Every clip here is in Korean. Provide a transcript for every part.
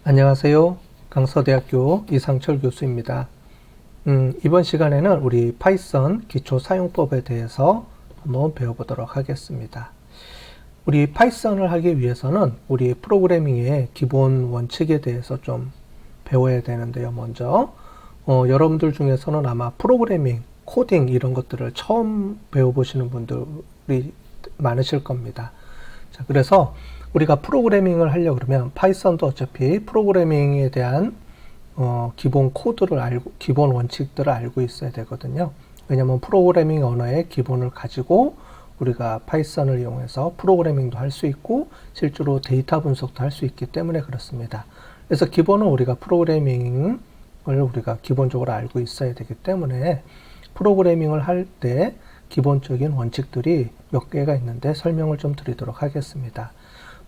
안녕하세요. 강서대학교 이상철 교수입니다. 이번 시간에는 우리 파이썬 기초 사용법에 대해서 한번 배워보도록 하겠습니다. 우리 파이썬을 하기 위해서는 우리 프로그래밍의 기본 원칙에 대해서 좀 배워야 되는데요. 먼저 여러분들 중에서는 아마 프로그래밍, 코딩 이런 것들을 처음 배워보시는 분들이 많으실 겁니다. 자, 그래서 우리가 프로그래밍을 하려고 그러면 파이썬도 어차피 프로그래밍에 대한 기본 코드를 알고, 기본 원칙들을 알고 있어야 되거든요. 왜냐하면 프로그래밍 언어의 기본을 가지고 우리가 파이썬을 이용해서 프로그래밍도 할 수 있고 실제로 데이터 분석도 할 수 있기 때문에 그렇습니다. 그래서 기본은 우리가 프로그래밍을 우리가 기본적으로 알고 있어야 되기 때문에 프로그래밍을 할 때 기본적인 원칙들이 몇 개가 있는데 설명을 좀 드리도록 하겠습니다.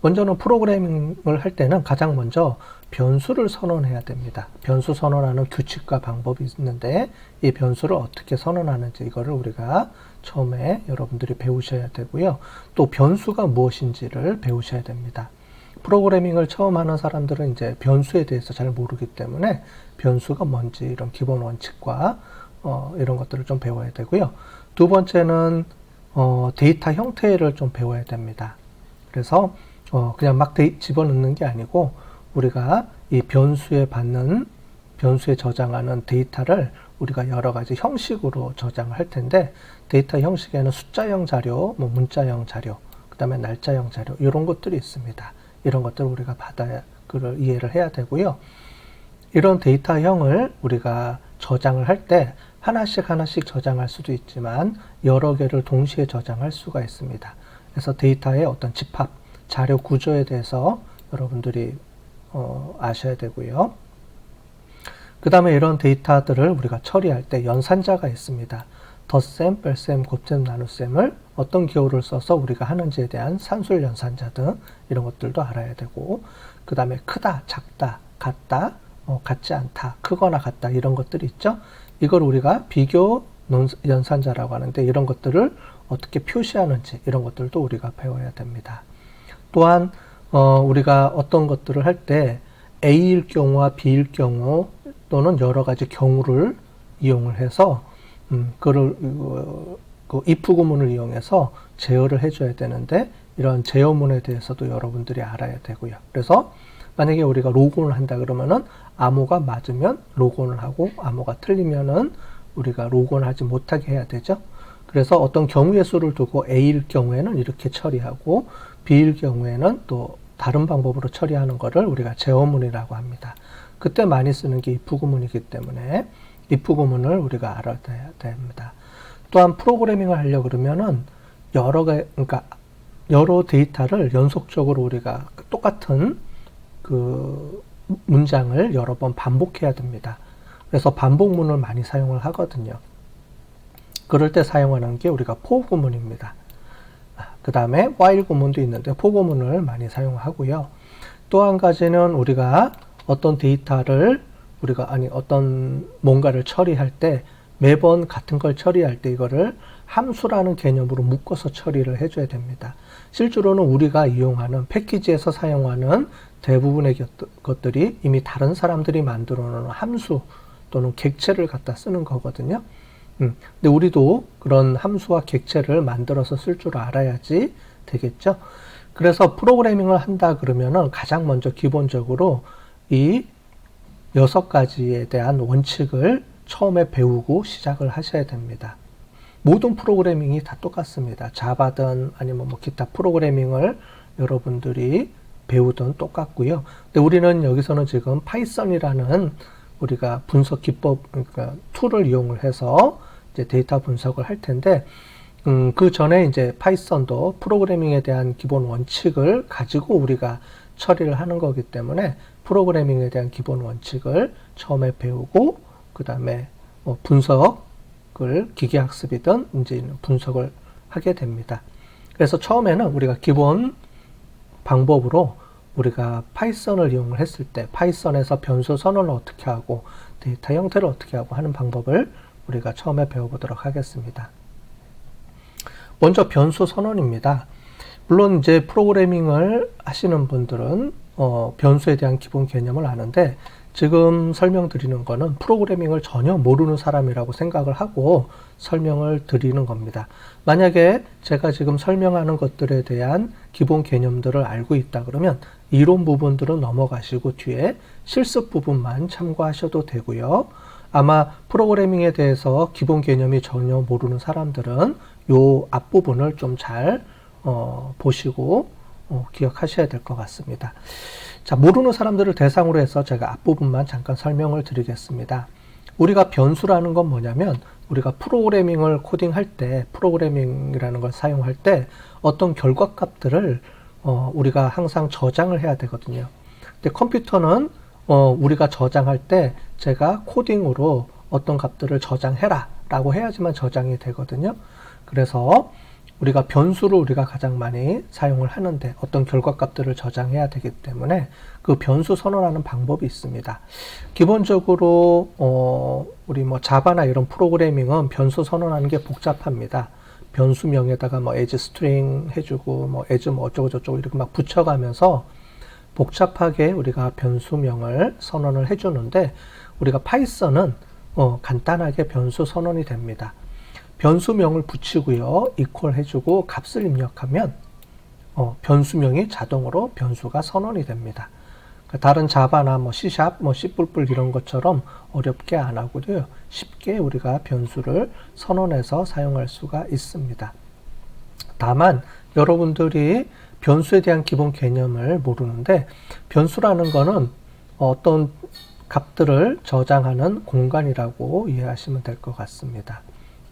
먼저는 프로그래밍을 할 때는 가장 먼저 변수를 선언해야 됩니다. 변수 선언하는 규칙과 방법이 있는데 이 변수를 어떻게 선언하는지 이거를 우리가 처음에 여러분들이 배우셔야 되고요. 또 변수가 무엇인지를 배우셔야 됩니다. 프로그래밍을 처음 하는 사람들은 이제 변수에 대해서 잘 모르기 때문에 변수가 뭔지 이런 기본 원칙과 이런 것들을 좀 배워야 되고요. 두 번째는 데이터 형태를 좀 배워야 됩니다. 그래서 그냥 막 집어넣는 게 아니고 우리가 이 변수에 저장하는 데이터를 우리가 여러 가지 형식으로 저장을 할 텐데 데이터 형식에는 숫자형 자료, 문자형 자료, 그 다음에 날짜형 자료 이런 것들이 있습니다. 이런 것들을 우리가 그걸 이해를 해야 되고요. 이런 데이터형을 우리가 저장을 할 때 하나씩 저장할 수도 있지만 여러 개를 동시에 저장할 수가 있습니다. 그래서 데이터의 어떤 집합, 자료 구조에 대해서 여러분들이 아셔야 되고요. 그 다음에 이런 데이터들을 우리가 처리할 때 연산자가 있습니다. 덧셈, 뺄셈, 곱셈, 나눗셈을 어떤 기호를 써서 우리가 하는지에 대한 산술 연산자 등 이런 것들도 알아야 되고 그 다음에 크다, 작다, 같다, 같지 않다, 크거나 같다 이런 것들이 있죠. 이걸 우리가 비교 연산자라고 하는데 이런 것들을 어떻게 표시하는지 이런 것들도 우리가 배워야 됩니다. 또한 우리가 어떤 것들을 할 때 A일 경우와 B일 경우 또는 여러 가지 경우를 이용을 해서 그걸 if 구문을 이용해서 제어를 해줘야 되는데 이런 제어문에 대해서도 여러분들이 알아야 되고요. 그래서 만약에 우리가 로그온을 한다 그러면은 암호가 맞으면 로그온을 하고 암호가 틀리면은 우리가 로그온을 하지 못하게 해야 되죠. 그래서 어떤 경우의 수를 두고 A일 경우에는 이렇게 처리하고 B일 경우에는 또 다른 방법으로 처리하는 것을 우리가 제어문이라고 합니다. 그때 많이 쓰는 게 if 구문이기 때문에 if 구문을 우리가 알아야 됩니다. 또한 프로그래밍을 하려고 그러면은 그러니까 여러 데이터를 연속적으로 우리가 똑같은 그 문장을 여러 번 반복해야 됩니다. 그래서 반복문을 많이 사용을 하거든요. 그럴 때 사용하는 게 우리가 for 구문입니다. 그 다음에 while 구문도 있는데 for 구문을 많이 사용하고요. 또 한 가지는 우리가 어떤 데이터를 어떤 뭔가를 처리할 때 매번 같은 걸 처리할 때 이거를 함수라는 개념으로 묶어서 처리를 해줘야 됩니다. 실제로는 우리가 이용하는 패키지에서 사용하는 대부분의 것들이 이미 다른 사람들이 만들어 놓은 함수 또는 객체를 갖다 쓰는 거거든요. 근데 우리도 그런 함수와 객체를 만들어서 쓸 줄 알아야지 되겠죠. 그래서 프로그래밍을 한다 그러면은 가장 먼저 기본적으로 이 6가지에 대한 원칙을 처음에 배우고 시작을 하셔야 됩니다. 모든 프로그래밍이 다 똑같습니다. 자바든 아니면 기타 프로그래밍을 여러분들이 배우든 똑같고요. 근데 우리는 여기서는 지금 파이썬이라는 우리가 분석 기법, 그러니까 툴을 이용을 해서 이제 데이터 분석을 할 텐데, 그 전에 이제 파이썬도 프로그래밍에 대한 기본 원칙을 가지고 우리가 처리를 하는 거기 때문에 프로그래밍에 대한 기본 원칙을 처음에 배우고, 그 다음에 분석을 기계학습이든 이제 분석을 하게 됩니다. 그래서 처음에는 우리가 기본 방법으로 우리가 파이썬을 이용을 했을 때 파이썬에서 변수 선언을 어떻게 하고 데이터 형태를 어떻게 하고 하는 방법을 우리가 처음에 배워보도록 하겠습니다. 먼저 변수 선언입니다. 물론 이제 프로그래밍을 하시는 분들은 변수에 대한 기본 개념을 아는데 지금 설명드리는 거는 프로그래밍을 전혀 모르는 사람이라고 생각을 하고 설명을 드리는 겁니다. 만약에 제가 지금 설명하는 것들에 대한 기본 개념들을 알고 있다 그러면 이론 부분들은 넘어가시고 뒤에 실습 부분만 참고하셔도 되고요. 아마 프로그래밍에 대해서 기본 개념이 전혀 모르는 사람들은 요 앞부분을 좀 잘 보시고 기억하셔야 될 것 같습니다. 자, 모르는 사람들을 대상으로 해서 제가 앞부분만 잠깐 설명을 드리겠습니다. 우리가 변수라는 건 뭐냐면 우리가 프로그래밍을 코딩할 때 프로그래밍이라는 걸 사용할 때 어떤 결과값들을 우리가 항상 저장을 해야 되거든요. 근데 컴퓨터는 우리가 저장할 때 제가 코딩으로 어떤 값들을 저장해라 라고 해야지만 저장이 되거든요. 그래서 우리가 변수를 우리가 가장 많이 사용을 하는데 어떤 결과값들을 저장해야 되기 때문에 그 변수 선언하는 방법이 있습니다. 기본적으로 우리 뭐 자바나 이런 프로그래밍은 변수 선언하는 게 복잡합니다. 변수명에다가 뭐 as string 해주고 뭐 as 뭐 어쩌고 저쩌고 이렇게 막 붙여가면서 복잡하게 우리가 변수명을 선언을 해주는데 우리가 파이썬은 간단하게 변수 선언이 됩니다. 변수명을 붙이고요. equal 해주고 값을 입력하면 변수명이 자동으로 변수가 선언이 됩니다. 다른 자바나 뭐 C#, 뭐 C++ 이런 것처럼 어렵게 안 하고요. 쉽게 우리가 변수를 선언해서 사용할 수가 있습니다. 다만 여러분들이 변수에 대한 기본 개념을 모르는데 변수라는 거는 어떤 값들을 저장하는 공간이라고 이해하시면 될 것 같습니다.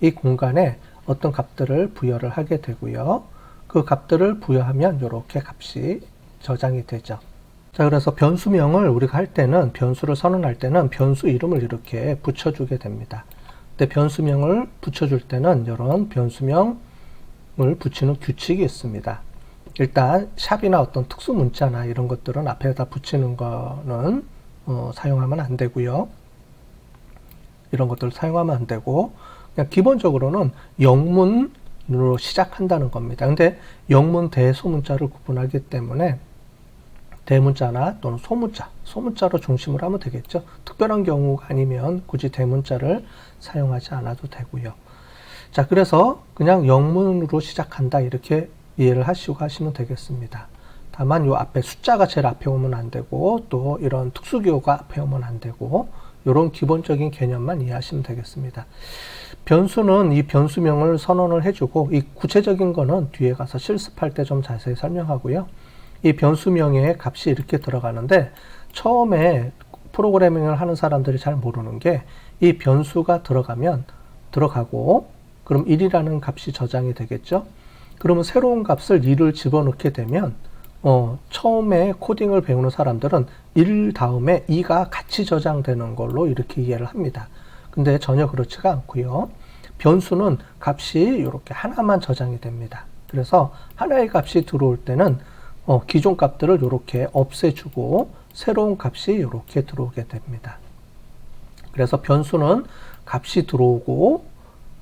이 공간에 어떤 값들을 부여를 하게 되고요. 그 값들을 부여하면 이렇게 값이 저장이 되죠. 자, 그래서 변수명을 우리가 할 때는 변수를 선언할 때는 변수 이름을 이렇게 붙여주게 됩니다. 근데 변수명을 붙여줄 때는 이런 변수명을 붙이는 규칙이 있습니다. 일단 샵이나 어떤 특수 문자나 이런 것들은 앞에다 붙이는 거는 사용하면 안 되고요. 이런 것들을 사용하면 안 되고 그냥 기본적으로는 영문으로 시작한다는 겁니다. 근데 영문, 대, 소문자를 구분하기 때문에 대문자나 또는 소문자로 중심을 하면 되겠죠. 특별한 경우가 아니면 굳이 대문자를 사용하지 않아도 되고요. 자, 그래서 그냥 영문으로 시작한다 이렇게 이해를 하시고 하시면 되겠습니다. 다만 요 앞에 숫자가 제일 앞에 오면 안 되고 또 이런 특수기호가 앞에 오면 안 되고 이런 기본적인 개념만 이해하시면 되겠습니다. 변수는 이 변수명을 선언을 해주고 이 구체적인 거는 뒤에 가서 실습할 때 좀 자세히 설명하고요. 이 변수명의 값이 이렇게 들어가는데 처음에 프로그래밍을 하는 사람들이 잘 모르는 게 이 변수가 들어가고 그럼 1이라는 값이 저장이 되겠죠. 그러면 새로운 값을 2를 집어넣게 되면 처음에 코딩을 배우는 사람들은 1 다음에 2가 같이 저장되는 걸로 이렇게 이해를 합니다. 근데 전혀 그렇지가 않고요. 변수는 값이 이렇게 하나만 저장이 됩니다. 그래서 하나의 값이 들어올 때는 기존 값들을 이렇게 없애주고 새로운 값이 이렇게 들어오게 됩니다. 그래서 변수는 값이 들어오고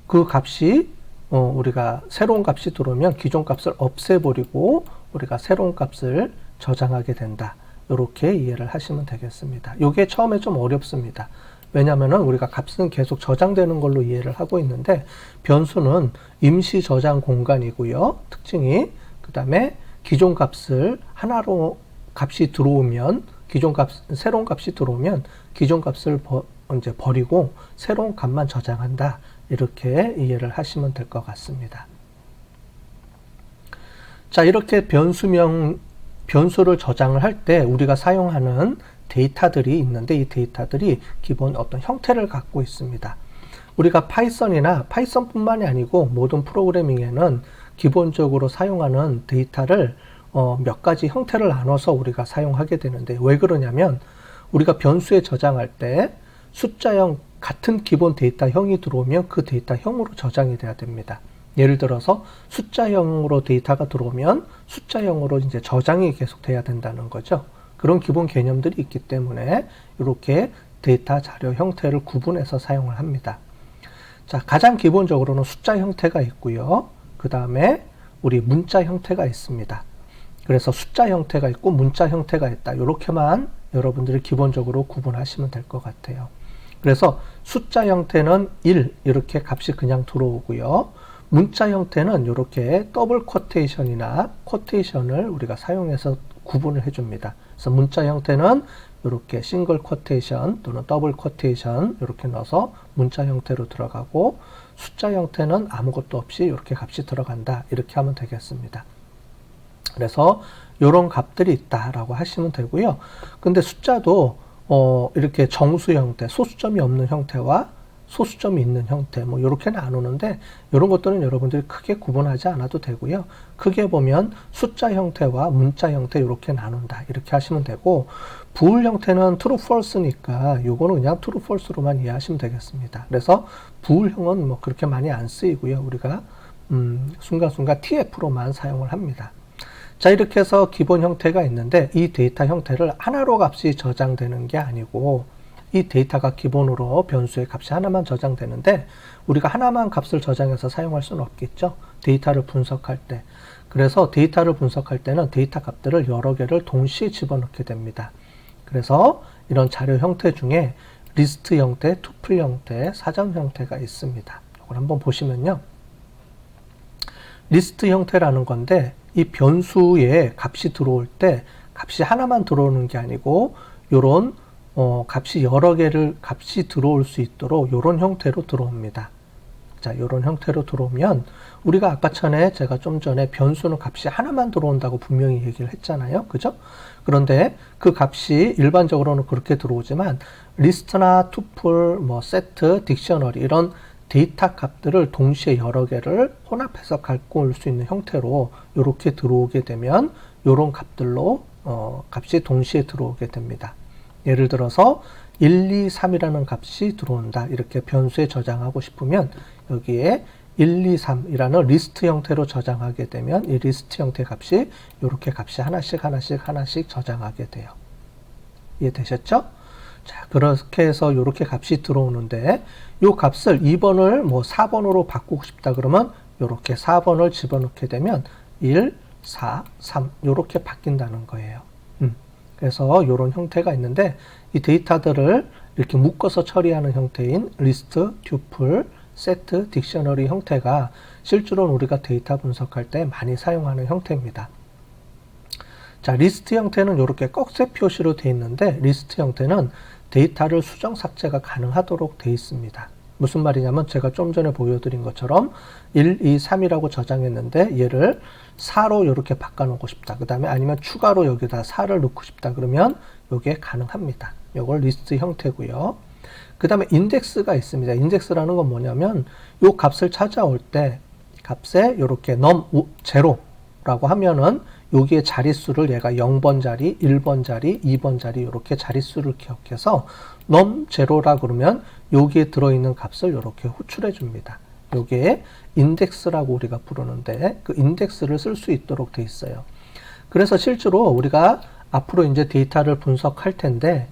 그 값이 우리가 새로운 값이 들어오면 기존 값을 없애버리고 우리가 새로운 값을 저장하게 된다. 이렇게 이해를 하시면 되겠습니다. 이게 처음에 좀 어렵습니다. 왜냐하면 우리가 값은 계속 저장되는 걸로 이해를 하고 있는데 변수는 임시 저장 공간이고요. 특징이 그 다음에 기존 값을 하나로 값이 들어오면 새로운 값이 들어오면 기존 값을 이제 버리고 새로운 값만 저장한다. 이렇게 이해를 하시면 될 것 같습니다. 자, 이렇게 변수를 저장을 할 때 우리가 사용하는 데이터들이 있는데 이 데이터들이 기본 어떤 형태를 갖고 있습니다. 우리가 파이썬뿐만이 아니고 모든 프로그래밍에는 기본적으로 사용하는 데이터를 몇 가지 형태를 나눠서 우리가 사용하게 되는데 왜 그러냐면 우리가 변수에 저장할 때 숫자형 같은 기본 데이터형이 들어오면 그 데이터형으로 저장이 돼야 됩니다. 예를 들어서 숫자형으로 데이터가 들어오면 숫자형으로 이제 저장이 계속 돼야 된다는 거죠. 그런 기본 개념들이 있기 때문에 이렇게 데이터 자료 형태를 구분해서 사용을 합니다. 자, 가장 기본적으로는 숫자 형태가 있고요. 그 다음에 우리 문자 형태가 있습니다. 그래서 숫자 형태가 있고 문자 형태가 있다. 이렇게만 여러분들이 기본적으로 구분하시면 될 것 같아요. 그래서 숫자 형태는 1 이렇게 값이 그냥 들어오고요. 문자 형태는 이렇게 더블 쿼테이션이나 쿼테이션을 우리가 사용해서 구분을 해줍니다. 그래서 문자 형태는 이렇게 싱글 쿼테이션 또는 더블 쿼테이션 이렇게 넣어서 문자 형태로 들어가고, 숫자 형태는 아무것도 없이 이렇게 값이 들어간다. 이렇게 하면 되겠습니다. 그래서 이런 값들이 있다라고 하시면 되고요. 근데 숫자도 이렇게 정수 형태, 소수점이 없는 형태와 소수점이 있는 형태, 뭐 이렇게 나누는데, 이런 것들은 여러분들이 크게 구분하지 않아도 되고요. 크게 보면 숫자 형태와 문자 형태 이렇게 나눈다, 이렇게 하시면 되고, 부울 형태는 true, false니까 요거는 그냥 true, false로만 이해하시면 되겠습니다. 그래서 부울형은 뭐 그렇게 많이 안 쓰이고요. 우리가 순간순간 tf로만 사용을 합니다. 자, 이렇게 해서 기본 형태가 있는데, 이 데이터 형태를 하나로 값이 저장되는 게 아니고, 이 데이터가 기본으로 변수의 값이 하나만 저장되는데, 우리가 하나만 값을 저장해서 사용할 수는 없겠죠. 데이터를 분석할 때. 그래서 데이터를 분석할 때는 데이터 값들을 여러 개를 동시에 집어넣게 됩니다. 그래서 이런 자료 형태 중에 리스트 형태, 투플 형태, 사전 형태가 있습니다. 이걸 한번 보시면요. 리스트 형태라는 건데, 이 변수에 값이 들어올 때 값이 하나만 들어오는 게 아니고 요런 값이 여러 개를 값이 들어올 수 있도록 요런 형태로 들어옵니다. 자, 요런 형태로 들어오면 우리가 아까 전에 제가 좀 전에 변수는 값이 하나만 들어온다고 분명히 얘기를 했잖아요. 그죠? 그런데 그 값이 일반적으로는 그렇게 들어오지만 리스트나 투플, 뭐 세트, 딕셔너리 이런 데이터 값들을 동시에 여러 개를 혼합해서 갖고 올 수 있는 형태로 이렇게 들어오게 되면 이런 값들로 값이 동시에 들어오게 됩니다. 예를 들어서 1, 2, 3이라는 값이 들어온다. 이렇게 변수에 저장하고 싶으면 여기에 1, 2, 3이라는 리스트 형태로 저장하게 되면 이 리스트 형태 값이 이렇게 값이 하나씩 저장하게 돼요. 이해되셨죠? 자, 그렇게 해서 이렇게 값이 들어오는데, 이 값을 2번을 뭐 4번으로 바꾸고 싶다 그러면 이렇게 4번을 집어넣게 되면 1, 4, 3 이렇게 바뀐다는 거예요. 그래서 이런 형태가 있는데, 이 데이터들을 이렇게 묶어서 처리하는 형태인 리스트, 튜플, 세트, 딕셔너리 형태가 실제로는 우리가 데이터 분석할 때 많이 사용하는 형태입니다. 자, 리스트 형태는 이렇게 꺽쇠 표시로 되어 있는데, 리스트 형태는 데이터를 수정 삭제가 가능하도록 되어 있습니다. 무슨 말이냐면 제가 좀 전에 보여드린 것처럼 1, 2, 3이라고 저장했는데 얘를 4로 이렇게 바꿔놓고 싶다. 그 다음에 아니면 추가로 여기다 4를 넣고 싶다. 그러면 이게 가능합니다. 이걸 리스트 형태고요. 그 다음에 인덱스가 있습니다. 인덱스라는 건 뭐냐면 이 값을 찾아올 때 값에 이렇게 num0라고 하면은 여기에 자릿수를 얘가 0번 자리, 1번 자리, 2번 자리 이렇게 자릿수를 기억해서 num0라 그러면 여기에 들어있는 값을 이렇게 호출해 줍니다. 여기에 인덱스라고 우리가 부르는데 그 인덱스를 쓸 수 있도록 돼 있어요. 그래서 실제로 우리가 앞으로 이제 데이터를 분석할 텐데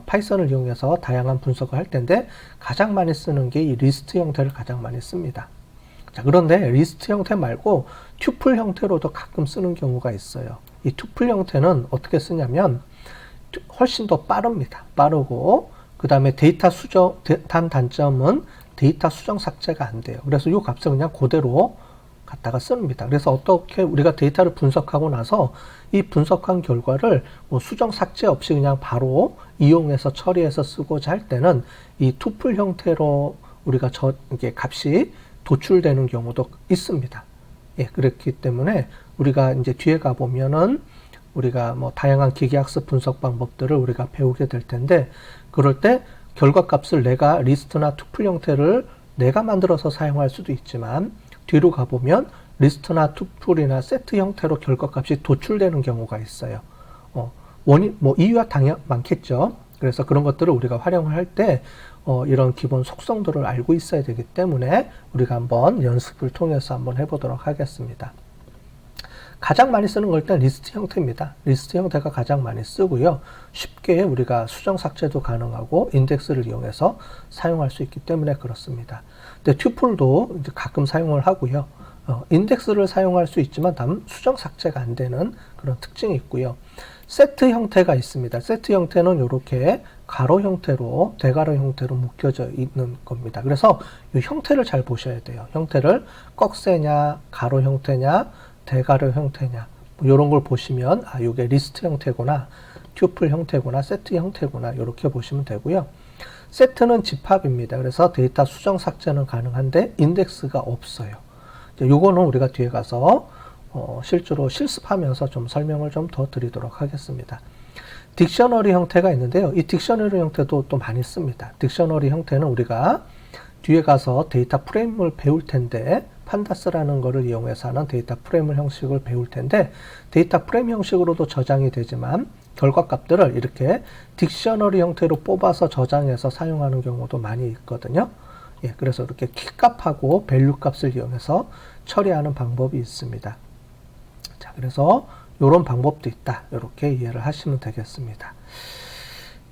파이썬을 이용해서 다양한 분석을 할 텐데 가장 많이 쓰는 게 이 리스트 형태를 가장 많이 씁니다. 자, 그런데 리스트 형태 말고 튜플 형태로도 가끔 쓰는 경우가 있어요. 이 튜플 형태는 어떻게 쓰냐면 훨씬 더 빠릅니다. 빠르고 그 다음에 데이터 수정 단점은 데이터 수정 삭제가 안 돼요. 그래서 이 값을 그냥 그대로 갖다가 씁니다. 그래서 어떻게 우리가 데이터를 분석하고 나서 이 분석한 결과를 뭐 수정 삭제 없이 그냥 바로 이용해서 처리해서 쓰고자 할 때는 이 투플 형태로 우리가 이게 값이 도출되는 경우도 있습니다. 예, 그렇기 때문에 우리가 이제 뒤에 가보면은 우리가 뭐 다양한 기계학습 분석 방법들을 우리가 배우게 될 텐데, 그럴 때 결과값을 내가 리스트나 투플 형태를 내가 만들어서 사용할 수도 있지만, 뒤로 가보면 리스트나 투플이나 세트 형태로 결과값이 도출되는 경우가 있어요. 이유가 당연 많겠죠. 그래서 그런 것들을 우리가 활용을 할 때 이런 기본 속성들을 알고 있어야 되기 때문에 우리가 한번 연습을 통해서 한번 해보도록 하겠습니다. 가장 많이 쓰는 걸 일단 리스트 형태입니다. 리스트 형태가 가장 많이 쓰고요. 쉽게 우리가 수정 삭제도 가능하고 인덱스를 이용해서 사용할 수 있기 때문에 그렇습니다. 근데 튜플도 이제 가끔 사용을 하고요. 인덱스를 사용할 수 있지만 다만 수정 삭제가 안 되는 그런 특징이 있고요. 세트 형태가 있습니다. 세트 형태는 이렇게 가로 형태로, 대가로 형태로 묶여져 있는 겁니다. 그래서 이 형태를 잘 보셔야 돼요. 형태를 꺽쇠냐, 가로 형태냐, 대가로 형태냐, 뭐 이런 걸 보시면 아, 이게 리스트 형태구나, 튜플 형태구나, 세트 형태구나, 이렇게 보시면 되고요. 세트는 집합입니다. 그래서 데이터 수정 삭제는 가능한데 인덱스가 없어요. 요거는 우리가 뒤에 가서 실제로 실습하면서 좀 설명을 좀 더 드리도록 하겠습니다. 딕셔너리 형태가 있는데요. 이 딕셔너리 형태도 또 많이 씁니다. 딕셔너리 형태는 우리가 뒤에 가서 데이터 프레임을 배울 텐데, 판다스라는 거를 이용해서 하는 데이터 프레임 형식을 배울 텐데, 데이터 프레임 형식으로도 저장이 되지만 결과값들을 이렇게 딕셔너리 형태로 뽑아서 저장해서 사용하는 경우도 많이 있거든요. 예, 그래서 이렇게 키값하고 밸류 값을 이용해서 처리하는 방법이 있습니다. 자, 그래서 이런 방법도 있다. 이렇게 이해를 하시면 되겠습니다.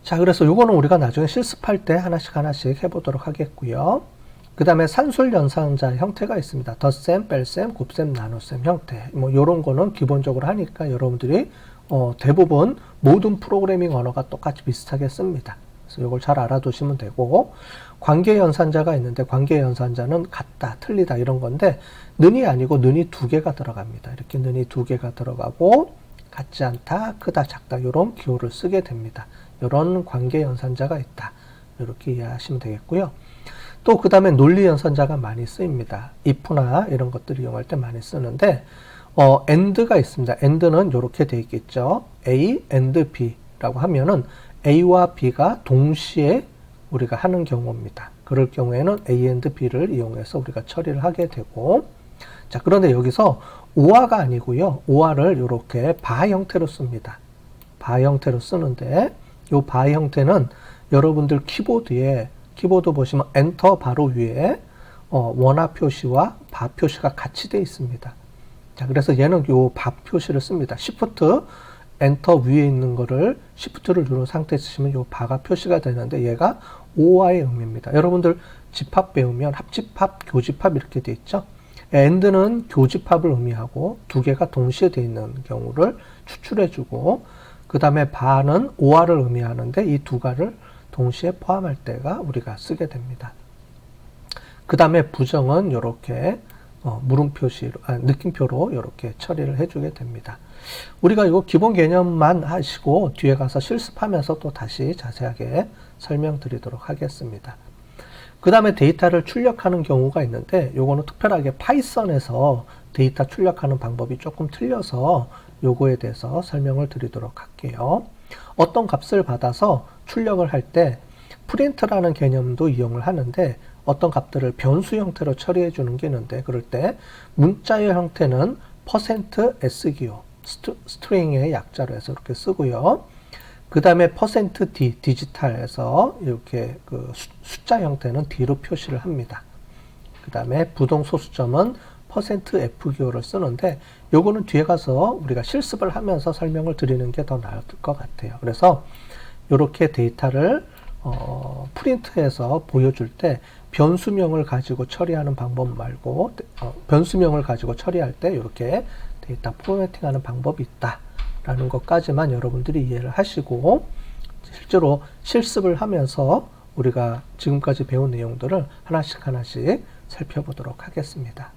자, 그래서 이거는 우리가 나중에 실습할 때 하나씩 하나씩 해보도록 하겠고요. 그 다음에 산술 연산자 형태가 있습니다. 덧셈, 뺄셈, 곱셈, 나눗셈 형태. 뭐 이런 거는 기본적으로 하니까 여러분들이 대부분 모든 프로그래밍 언어가 똑같이 비슷하게 씁니다. 그래서 이걸 잘 알아두시면 되고, 관계 연산자가 있는데 관계 연산자는 같다, 틀리다 이런 건데 는이 아니고 는이 두 개가 들어갑니다. 이렇게 는이 두 개가 들어가고 같지 않다, 크다, 작다 이런 기호를 쓰게 됩니다. 이런 관계 연산자가 있다. 이렇게 이해하시면 되겠고요. 또 그 다음에 논리 연산자가 많이 쓰입니다. if나 이런 것들을 이용할 때 많이 쓰는데 and가 있습니다. and는 이렇게 되어 있겠죠. a and b라고 하면은 a와 b가 동시에 우리가 하는 경우입니다. 그럴 경우에는 a and b를 이용해서 우리가 처리를 하게 되고, 자, 그런데 여기서 or가 아니고요. or를 이렇게 바 형태로 씁니다. 바 형태로 쓰는데 이 바 형태는 여러분들 키보드 보시면 엔터 바로 위에 원화 표시와 바 표시가 같이 되어 있습니다. 자, 그래서 얘는 요 바 표시를 씁니다. Shift 엔터 위에 있는 거를 Shift를 누른 상태에 쓰시면 요 바가 표시가 되는데 얘가 OR의 의미입니다. 여러분들 집합 배우면 합집합, 교집합 이렇게 돼 있죠. AND는 교집합을 의미하고 두 개가 동시에 돼 있는 경우를 추출해주고, 그 다음에 바는 OR을 의미하는데 이 두 가를 동시에 포함할 때가 우리가 쓰게 됩니다. 그 다음에 부정은 이렇게 물음 표시로, 느낌표로 이렇게 처리를 해주게 됩니다. 우리가 이거 기본 개념만 하시고 뒤에 가서 실습하면서 또 다시 자세하게 설명드리도록 하겠습니다. 그 다음에 데이터를 출력하는 경우가 있는데 요거는 특별하게 파이썬에서 데이터 출력하는 방법이 조금 틀려서 요거에 대해서 설명을 드리도록 할게요. 어떤 값을 받아서 출력을 할 때 프린트라는 개념도 이용을 하는데 어떤 값들을 변수 형태로 처리해 주는 게 있는데, 그럴 때 문자의 형태는 %s기호 스트링의 약자로 해서 이렇게 쓰고요. 그 다음에 %d 디지털에서 이렇게 그 숫자 형태는 d로 표시를 합니다. 그 다음에 부동소수점은 %f기호를 쓰는데 요거는 뒤에 가서 우리가 실습을 하면서 설명을 드리는 게 더 나을 것 같아요. 그래서 이렇게 데이터를 프린트해서 보여줄 때 변수명을 가지고 처리하는 방법 말고 변수명을 가지고 처리할 때 이렇게 데이터 포매팅하는 방법이 있다라는 것까지만 여러분들이 이해를 하시고, 실제로 실습을 하면서 우리가 지금까지 배운 내용들을 하나씩 하나씩 살펴보도록 하겠습니다.